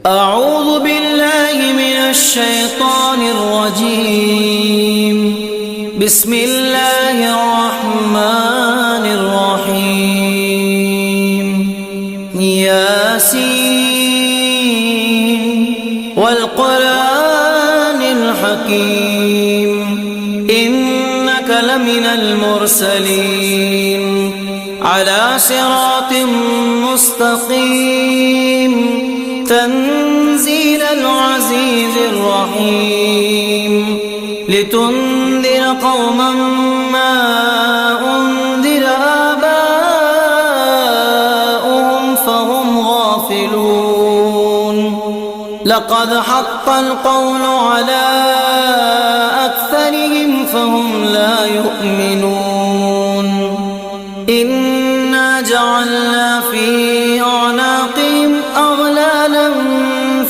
أعوذ بالله من الشيطان الرجيم. بسم الله الرحمن الرحيم. ياسين والقرآن الحكيم إنك لمن المرسلين على صراط مستقيم تنزيل العزيز الرحيم لتنذر قوما ما أنذر آباؤهم فهم غافلون. لقد حق القول على أكثرهم فهم لا يؤمنون. إنا جعلنا في أعناقهم أغلالا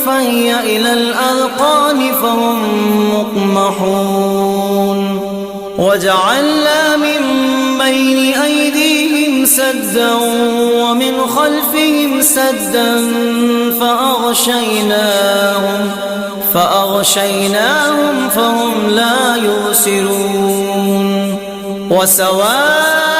فهي إلى الأذقان فهم مقمحون. وجعلنا من بين أيديهم سدا ومن خلفهم سدا فأغشيناهم فهم لا يبصرون. وسواء